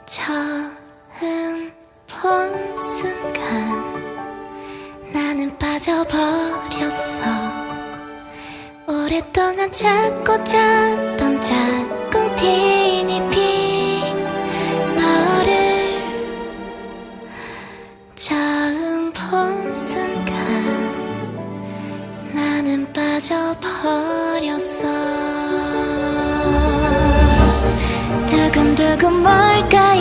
처음 본 순간 나는 빠져버렸어. 오랫동안 찾고 찾던 짝꿍티니 핑 너를 처음 본 순간 나는 빠져버렸어. 두근두근 뭘까